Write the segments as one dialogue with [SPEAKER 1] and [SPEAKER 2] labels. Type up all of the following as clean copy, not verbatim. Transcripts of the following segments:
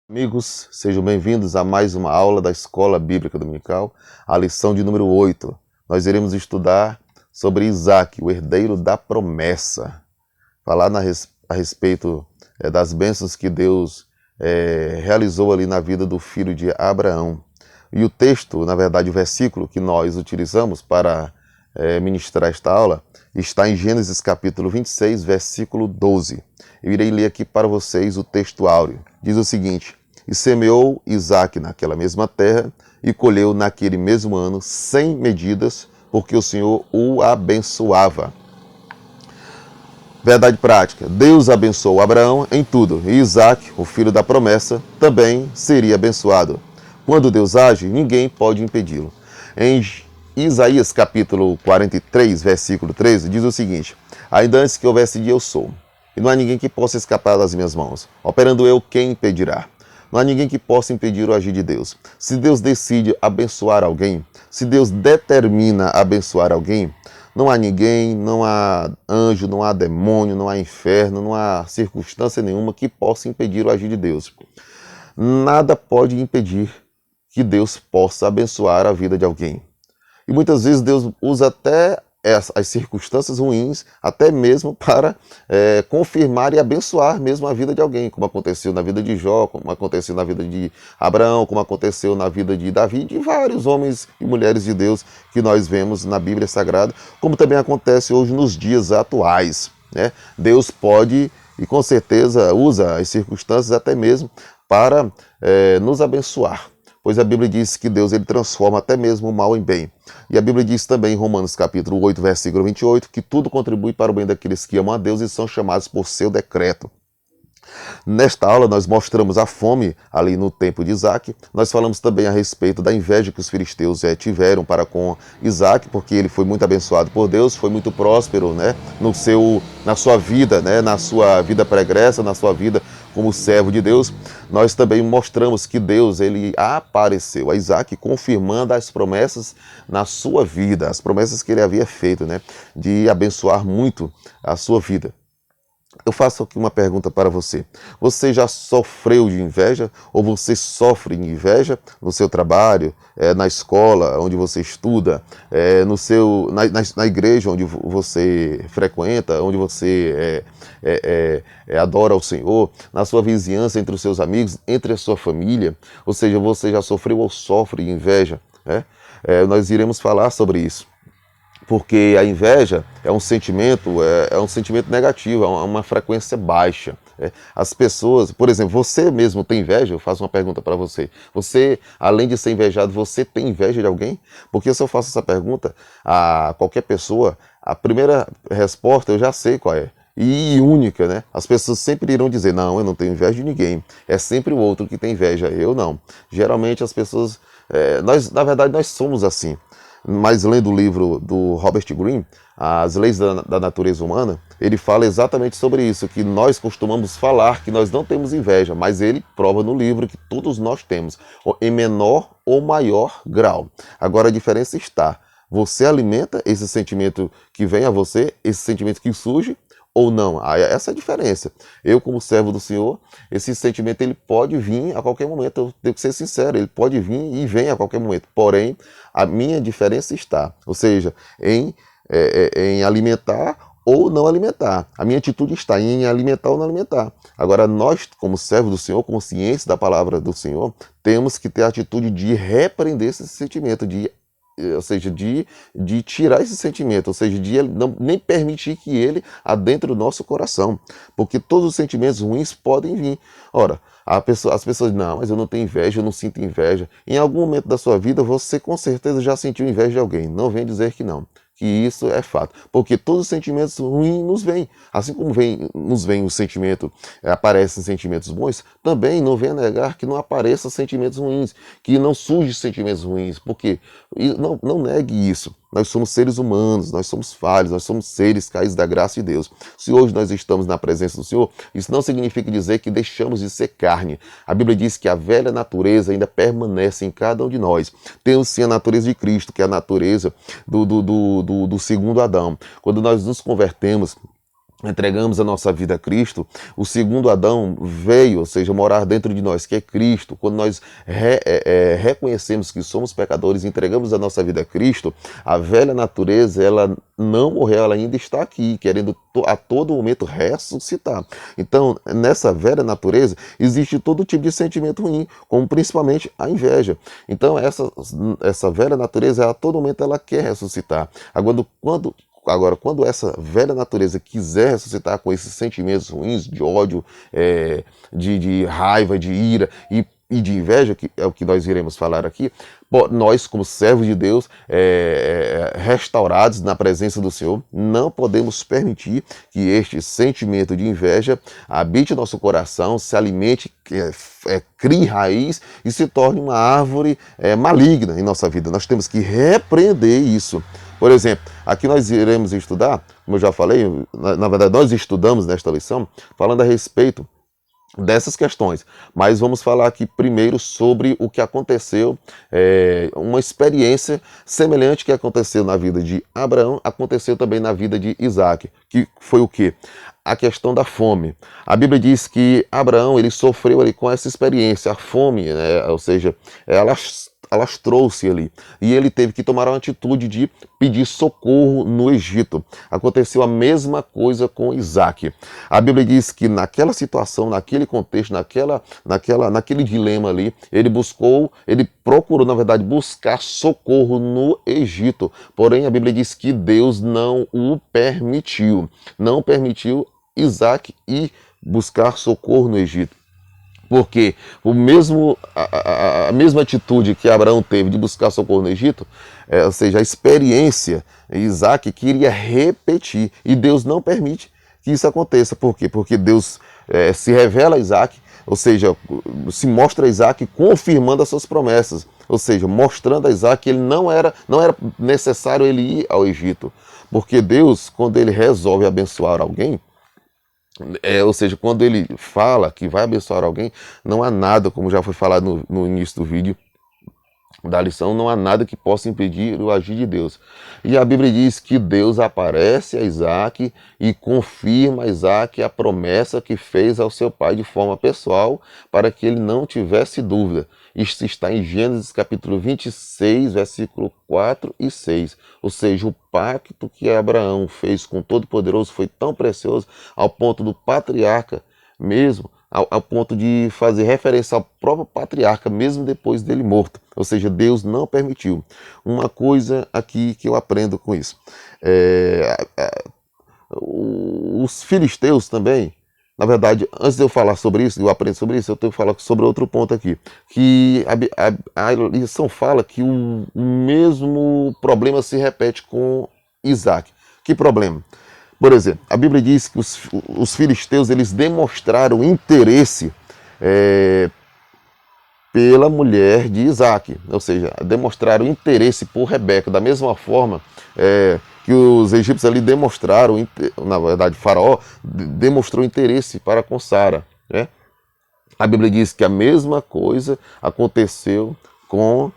[SPEAKER 1] Amigos, sejam bem-vindos a mais uma aula da Escola Bíblica Dominical, a lição de número 8. Nós iremos estudar sobre Isaac, o herdeiro da promessa. Falar a respeito das bênçãos que Deus realizou ali na vida do filho de Abraão. E o texto, na verdade, o versículo que nós utilizamos para ministrar esta aula, está em Gênesis capítulo 26, versículo 12. Eu irei ler aqui para vocês o texto áureo. Diz o seguinte: E semeou Isaque naquela mesma terra, e colheu naquele mesmo ano 100 medidas, porque o Senhor o abençoava. Verdade prática: Deus abençoou Abraão em tudo, e Isaque, o filho da promessa, também seria abençoado. Quando Deus age, ninguém pode impedi-lo. Em Isaías capítulo 43, versículo 13, diz o seguinte: Ainda antes que houvesse dia, eu sou, e não há ninguém que possa escapar das minhas mãos. Operando eu, quem impedirá? Não há ninguém que possa impedir o agir de Deus. Se Deus decide abençoar alguém, se Deus determina abençoar alguém, não há ninguém, não há anjo, não há demônio, não há inferno, não há circunstância nenhuma que possa impedir o agir de Deus. Nada pode impedir que Deus possa abençoar a vida de alguém. E muitas vezes Deus usa até as circunstâncias ruins, até mesmo para confirmar e abençoar mesmo a vida de alguém, como aconteceu na vida de Jó, como aconteceu na vida de Abraão, como aconteceu na vida de Davi e de vários homens e mulheres de Deus que nós vemos na Bíblia Sagrada, como também acontece hoje nos dias atuais, né? Deus pode e com certeza usa as circunstâncias até mesmo para nos abençoar. Pois a Bíblia diz que Deus ele transforma até mesmo o mal em bem. E a Bíblia diz também em Romanos capítulo 8, versículo 28, que tudo contribui para o bem daqueles que amam a Deus e são chamados por seu decreto. Nesta aula nós mostramos a fome ali no tempo de Isaac. Nós falamos também a respeito da inveja que os filisteus tiveram para com Isaac, porque ele foi muito abençoado por Deus, foi muito próspero, né, na sua vida, né, na sua vida pregressa, na sua vida como servo de Deus. Nós também mostramos que Deus ele apareceu a Isaac confirmando as promessas na sua vida, as promessas que ele havia feito, né, de abençoar muito a sua vida. Eu faço aqui uma pergunta para você. Você já sofreu de inveja? Ou você sofre de inveja no seu trabalho, na escola onde você estuda, na igreja onde você frequenta, onde você adora ao Senhor, na sua vizinhança, entre os seus amigos, entre a sua família? Ou seja, você já sofreu ou sofre de inveja? Nós iremos falar sobre isso. Porque a inveja é um sentimento negativo, é uma frequência baixa. As pessoas, por exemplo, você mesmo tem inveja? Eu faço uma pergunta para você. Você, além de ser invejado, você tem inveja de alguém? Porque se eu faço essa pergunta a qualquer pessoa, a primeira resposta eu já sei qual é. E única, né? As pessoas sempre irão dizer: não, eu não tenho inveja de ninguém. É sempre o outro que tem inveja, eu não. Geralmente as pessoas, na verdade nós somos assim. Mas lendo o livro do Robert Greene, As Leis da Natureza Humana, ele fala exatamente sobre isso, que nós costumamos falar que nós não temos inveja, mas ele prova no livro que todos nós temos, em menor ou maior grau. Agora a diferença está: você alimenta esse sentimento que vem a você, esse sentimento que surge, ou não? Essa é a diferença. Eu, como servo do Senhor, esse sentimento ele pode vir a qualquer momento. Eu tenho que ser sincero, ele pode vir e vem a qualquer momento. Porém, a minha diferença está, ou seja, em alimentar ou não alimentar. A minha atitude está em alimentar ou não alimentar. Agora, nós, como servos do Senhor, como ciência da palavra do Senhor, temos que ter a atitude de repreender esse sentimento, ou seja, de tirar esse sentimento, ou seja, de nem permitir que ele adentre o nosso coração, porque todos os sentimentos ruins podem vir. Ora, as pessoas, não, mas eu não tenho inveja, eu não sinto inveja. Em algum momento da sua vida, você com certeza já sentiu inveja de alguém, não vem dizer que não, que isso é fato, porque todos os sentimentos ruins nos vêm, assim como nos vem o sentimento, aparecem sentimentos bons, também não venha negar que não apareçam sentimentos ruins, que não surgem sentimentos ruins, porque não negue isso. Nós somos seres humanos, nós somos falhos, nós somos seres caídos da graça de Deus. Se hoje nós estamos na presença do Senhor, isso não significa dizer que deixamos de ser carne. A Bíblia diz que a velha natureza ainda permanece em cada um de nós. Temos sim a natureza de Cristo, que é a natureza do segundo Adão. Quando nós nos convertemos, entregamos a nossa vida a Cristo, o segundo Adão veio, ou seja, morar dentro de nós, que é Cristo. Quando nós reconhecemos que somos pecadores e entregamos a nossa vida a Cristo, a velha natureza, ela não morreu, ela ainda está aqui, querendo a todo momento ressuscitar. Então, nessa velha natureza, existe todo tipo de sentimento ruim, como principalmente a inveja. Então, essa velha natureza, a todo momento, ela quer ressuscitar. Agora, quando essa velha natureza quiser ressuscitar com esses sentimentos ruins de ódio, de raiva, de ira e de inveja, que é o que nós iremos falar aqui, nós, como servos de Deus, restaurados na presença do Senhor, não podemos permitir que este sentimento de inveja habite nosso coração, se alimente, crie raiz e se torne uma árvore maligna em nossa vida. Nós temos que repreender isso. Por exemplo, aqui nós iremos estudar, como eu já falei, na verdade nós estudamos nesta lição, falando a respeito dessas questões, mas vamos falar aqui primeiro sobre o que aconteceu, uma experiência semelhante que aconteceu na vida de Abraão, aconteceu também na vida de Isaac, que foi o quê? A questão da fome. A Bíblia diz que Abraão, ele sofreu ali com essa experiência, a fome, né? Ou seja, elas trouxe ali. E ele teve que tomar uma atitude de pedir socorro no Egito. Aconteceu a mesma coisa com Isaac. A Bíblia diz que naquela situação, naquele contexto, naquele dilema ali, ele procurou, na verdade, buscar socorro no Egito. Porém, a Bíblia diz que Deus não o permitiu. Não permitiu Isaac ir buscar socorro no Egito. Porque a mesma atitude que Abraão teve de buscar socorro no Egito, ou seja, a experiência, Isaac queria repetir. E Deus não permite que isso aconteça. Por quê? Porque Deus se revela a Isaac, ou seja, se mostra a Isaac confirmando as suas promessas. Ou seja, mostrando a Isaac que ele não era necessário ele ir ao Egito. Porque Deus, quando ele resolve abençoar alguém, ou seja, quando ele fala que vai abençoar alguém, não há nada, como já foi falado no início do vídeo da lição, não há nada que possa impedir o agir de Deus. E a Bíblia diz que Deus aparece a Isaac e confirma a Isaac a promessa que fez ao seu pai de forma pessoal, para que ele não tivesse dúvida. Isso está em Gênesis capítulo 26, versículo 4 e 6. Ou seja, o pacto que Abraão fez com o Todo-Poderoso foi tão precioso ao ponto do patriarca mesmo, ao ponto de fazer referência ao próprio patriarca, mesmo depois dele morto. Ou seja, Deus não permitiu. Uma coisa aqui que eu aprendo com isso. Os filisteus também, na verdade, antes de eu falar sobre isso, eu aprendo sobre isso, eu tenho que falar sobre outro ponto aqui. Que a lição fala que o mesmo problema se repete com Isaac. Que problema? Por exemplo, a Bíblia diz que os filisteus eles demonstraram interesse pela mulher de Isaac, ou seja, demonstraram interesse por Rebeca, da mesma forma que os egípcios ali demonstraram, na verdade, Faraó demonstrou interesse para com Sara, né? A Bíblia diz que a mesma coisa aconteceu com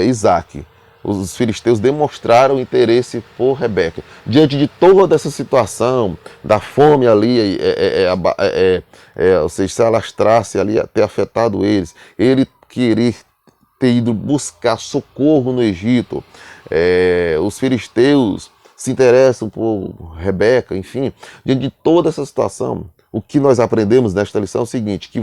[SPEAKER 1] Isaac. Os filisteus demonstraram interesse por Rebeca. Diante de toda essa situação, da fome ali, ou seja, se alastrasse ali, ter afetado eles, ele querer ter ido buscar socorro no Egito, os filisteus se interessam por Rebeca, enfim, diante de toda essa situação, o que nós aprendemos nesta lição é o seguinte, que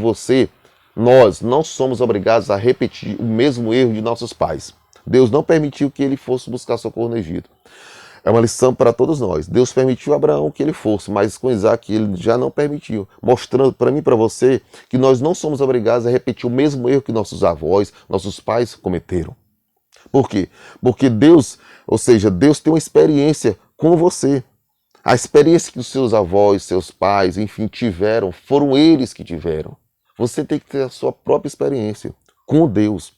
[SPEAKER 1] nós não somos obrigados a repetir o mesmo erro de nossos pais. Deus não permitiu que ele fosse buscar socorro no Egito. É uma lição para todos nós. Deus permitiu a Abraão que ele fosse, mas com Isaac ele já não permitiu. Mostrando para mim e para você que nós não somos obrigados a repetir o mesmo erro que nossos avós, nossos pais cometeram. Por quê? Porque Deus, ou seja, Deus tem uma experiência com você. A experiência que os seus avós, seus pais, enfim, tiveram, foram eles que tiveram. Você tem que ter a sua própria experiência com Deus.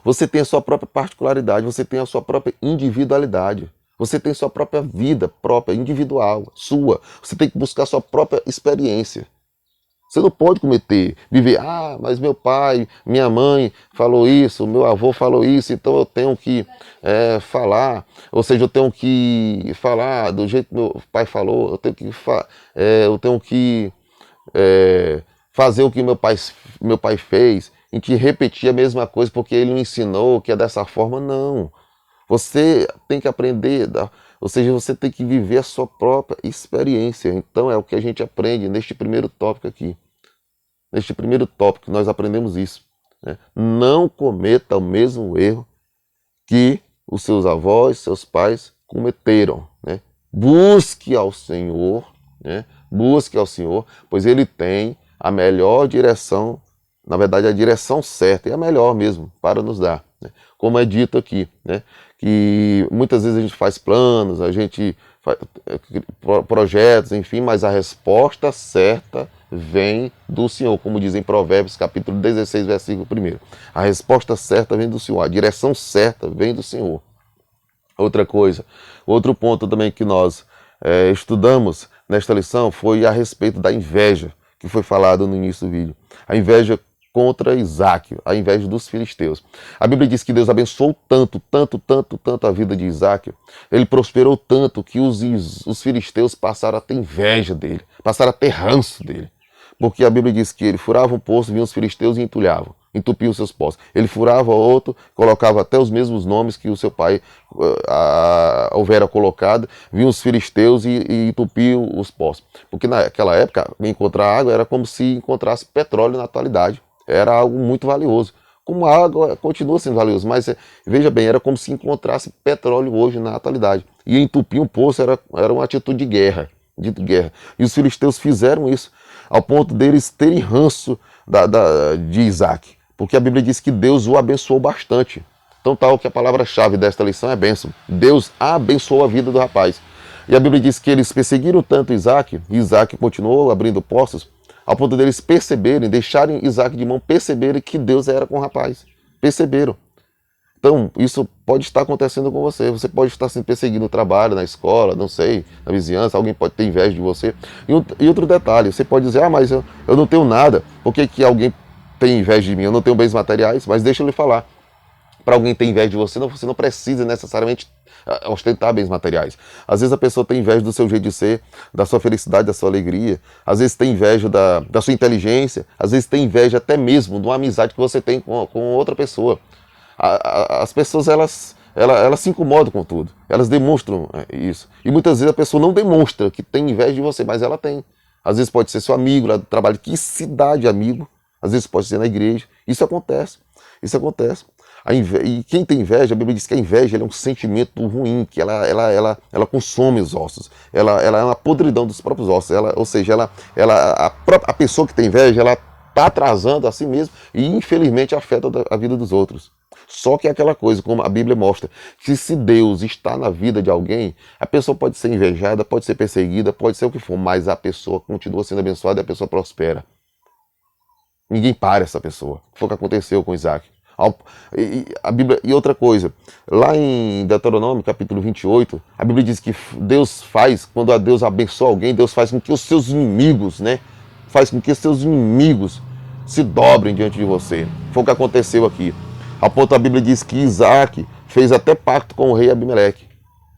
[SPEAKER 1] Você tem a sua própria particularidade, você tem a sua própria individualidade. Você tem sua própria vida própria, individual, sua. Você tem que buscar a sua própria experiência. Você não pode viver, mas meu pai, minha mãe falou isso, meu avô falou isso, então eu tenho que falar, ou seja, eu tenho que falar do jeito que meu pai falou, eu tenho que fazer o que meu pai fez, em que repetir a mesma coisa porque ele me ensinou que é dessa forma, não. Você tem que aprender, ou seja, você tem que viver a sua própria experiência. Então é o que a gente aprende neste primeiro tópico aqui. Neste primeiro tópico nós aprendemos isso, né? Não cometa o mesmo erro que os seus avós, seus pais cometeram, né? Busque ao Senhor, né? Busque ao Senhor, pois Ele tem a melhor direção, na verdade a direção certa e a melhor mesmo para nos dar, né? Como é dito aqui, né? Que muitas vezes a gente faz planos, a gente faz projetos, enfim, mas a resposta certa vem do Senhor, como diz em Provérbios capítulo 16, versículo 1. A resposta certa vem do Senhor, a direção certa vem do Senhor. Outra coisa, outro ponto também que nós estudamos nesta lição foi a respeito da inveja, que foi falado no início do vídeo. A inveja contra Isaac, a inveja dos filisteus. A Bíblia diz que Deus abençoou tanto a vida de Isaac, ele prosperou tanto que os filisteus passaram a ter inveja dele, passaram a ter ranço dele. Porque a Bíblia diz que ele furava um poço, vinham os filisteus e entulhavam, entupiam seus poços. Ele furava outro, colocava até os mesmos nomes que o seu pai houvera colocado, vinham os filisteus e entupiam os poços. Porque naquela época, encontrar água era como se encontrasse petróleo na atualidade. Era algo muito valioso. Como a água continua sendo valiosa, mas veja bem, era como se encontrasse petróleo hoje na atualidade. E entupir um poço era uma atitude de guerra. E os filisteus fizeram isso, ao ponto deles terem ranço de Isaac. Porque a Bíblia diz que Deus o abençoou bastante. Então tal que a palavra-chave desta lição é bênção. Deus abençoou a vida do rapaz. E a Bíblia diz que eles perseguiram tanto Isaac, e Isaac continuou abrindo poços, ao ponto deles perceberem, deixarem Isaac de mão, perceberem que Deus era com o rapaz. Perceberam. Então, isso pode estar acontecendo com você. Você pode estar sendo perseguido no trabalho, na escola, não sei, na vizinhança, alguém pode ter inveja de você. E outro detalhe, você pode dizer, mas eu não tenho nada, por que alguém tem inveja de mim? Eu não tenho bens materiais, mas deixa eu lhe falar. Para alguém ter inveja de você não precisa necessariamente ostentar bens materiais. Às vezes a pessoa tem inveja do seu jeito de ser, da sua felicidade, da sua alegria. Às vezes tem inveja da sua inteligência. Às vezes tem inveja até mesmo de uma amizade que você tem com outra pessoa. As pessoas, elas se incomodam com tudo. Elas demonstram isso. E muitas vezes a pessoa não demonstra que tem inveja de você, mas ela tem. Às vezes pode ser seu amigo lá do trabalho. Que cidade amigo? Às vezes pode ser na igreja. Isso acontece. Isso acontece. E quem tem inveja, a Bíblia diz que a inveja é um sentimento ruim, que ela consome os ossos, ela é uma podridão dos próprios ossos, ou seja, a pessoa que tem inveja, ela está atrasando a si mesma e infelizmente afeta a vida dos outros. Só que é aquela coisa, como a Bíblia mostra, que se Deus está na vida de alguém, a pessoa pode ser invejada, pode ser perseguida, pode ser o que for, mas a pessoa continua sendo abençoada e a pessoa prospera. Ninguém para essa pessoa. Foi o que aconteceu com Isaac. A Bíblia, e outra coisa, lá em Deuteronômio, capítulo 28, a Bíblia diz que Deus faz, quando Deus abençoa alguém, Deus faz com que os seus inimigos, faz com que os seus inimigos se dobrem diante de você. Foi o que aconteceu aqui. A ponto a Bíblia diz que Isaac fez até pacto com o rei Abimeleque.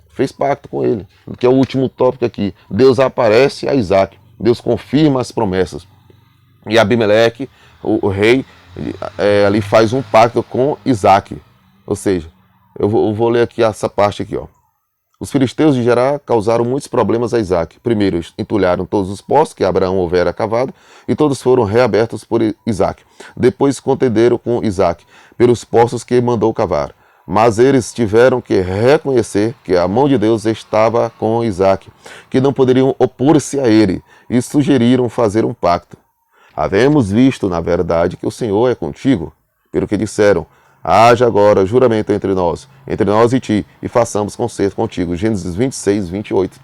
[SPEAKER 1] Fez pacto com ele, que é o último tópico aqui. Deus aparece a Isaac, Deus confirma as promessas. E Abimeleque, o rei, ali faz um pacto com Isaac. Ou seja, eu vou ler aqui essa parte aqui, ó. Os filisteus de Gerar causaram muitos problemas a Isaac. Primeiro, entulharam todos os poços que Abraão houvera cavado, e todos foram reabertos por Isaac. Depois contenderam com Isaac pelos poços que mandou cavar. Mas eles tiveram que reconhecer que a mão de Deus estava com Isaac, que não poderiam opor-se a ele, e sugeriram fazer um pacto. Havemos visto, na verdade, que o Senhor é contigo, pelo que disseram, haja agora juramento entre nós e ti, e façamos concerto contigo. Gênesis 26, 28.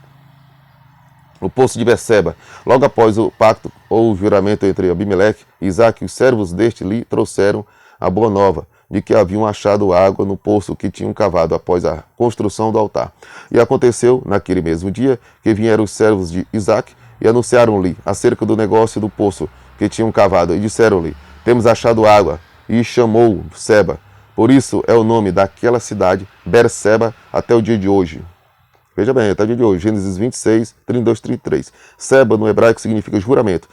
[SPEAKER 1] No poço de Beceba, logo após o pacto ou o juramento entre Abimeleque e Isaac, os servos deste lhe trouxeram a boa nova, de que haviam achado água no poço que tinham cavado após a construção do altar. E aconteceu, naquele mesmo dia, que vieram os servos de Isaac e anunciaram-lhe acerca do negócio do poço que tinham cavado, e disseram-lhe: temos achado água. E chamou Seba. Por isso é o nome daquela cidade, Berseba, até o dia de hoje. Veja bem, até o dia de hoje, Gênesis 26, 32, 33. Seba, no hebraico, significa juramento.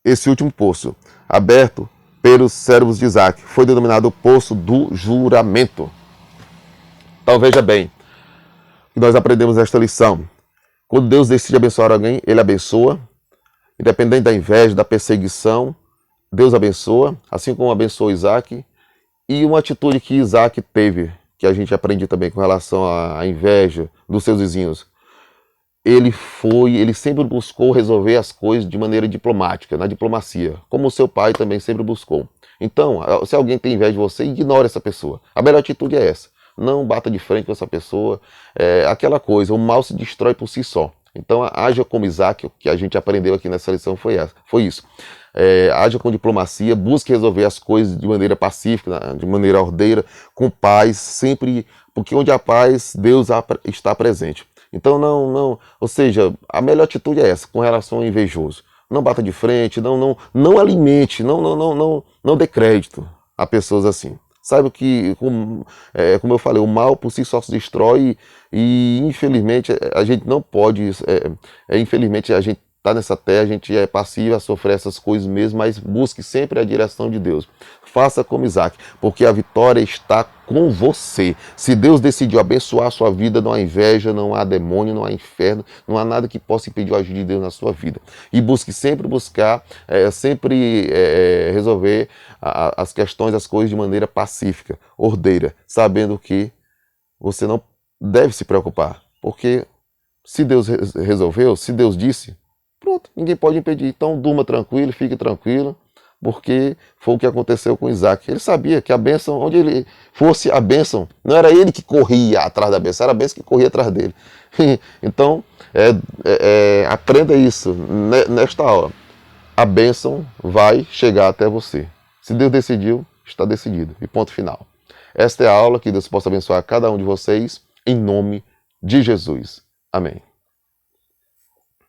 [SPEAKER 1] Esse último poço, aberto pelos servos de Isaac, foi denominado o poço do juramento. Então veja bem, que nós aprendemos esta lição. Quando Deus decide abençoar alguém, Ele abençoa. Independente da inveja, da perseguição, Deus abençoa, assim como abençoou Isaac. E uma atitude que Isaac teve, que a gente aprende também com relação à inveja dos seus vizinhos. Ele sempre buscou resolver as coisas de maneira diplomática, na diplomacia, como o seu pai também sempre buscou. Então, se alguém tem inveja de você, ignore essa pessoa. A melhor atitude é essa. Não bata de frente com essa pessoa. Aquela coisa, o mal se destrói por si só. Então, haja como Isaac, o que a gente aprendeu aqui nessa lição foi isso. Haja com diplomacia, busque resolver as coisas de maneira pacífica, de maneira ordeira, com paz, sempre, porque onde há paz, Deus está presente. Então, ou seja, a melhor atitude é essa, com relação ao invejoso. Não bata de frente, não alimente, não dê crédito a pessoas assim. Saiba que, como eu falei, o mal por si só se destrói e infelizmente a gente não pode, infelizmente a gente está nessa terra, a gente é passivo a sofrer essas coisas mesmo, mas busque sempre a direção de Deus. Faça como Isaac, porque a vitória está com você. Se Deus decidiu abençoar a sua vida, não há inveja, não há demônio, não há inferno, não há nada que possa impedir o agir de Deus na sua vida. E busque sempre resolver as questões, as coisas de maneira pacífica, ordeira, sabendo que você não deve se preocupar, porque se Deus resolveu, se Deus disse, pronto, ninguém pode impedir. Então durma tranquilo, fique tranquilo, porque foi o que aconteceu com Isaac. Ele sabia que a bênção, onde ele fosse a bênção, não era ele que corria atrás da bênção, era a bênção que corria atrás dele. Então, aprenda isso nesta hora. A bênção vai chegar até você. Se Deus decidiu, está decidido. E ponto final. Esta é a aula, que Deus possa abençoar cada um de vocês, em nome de Jesus. Amém.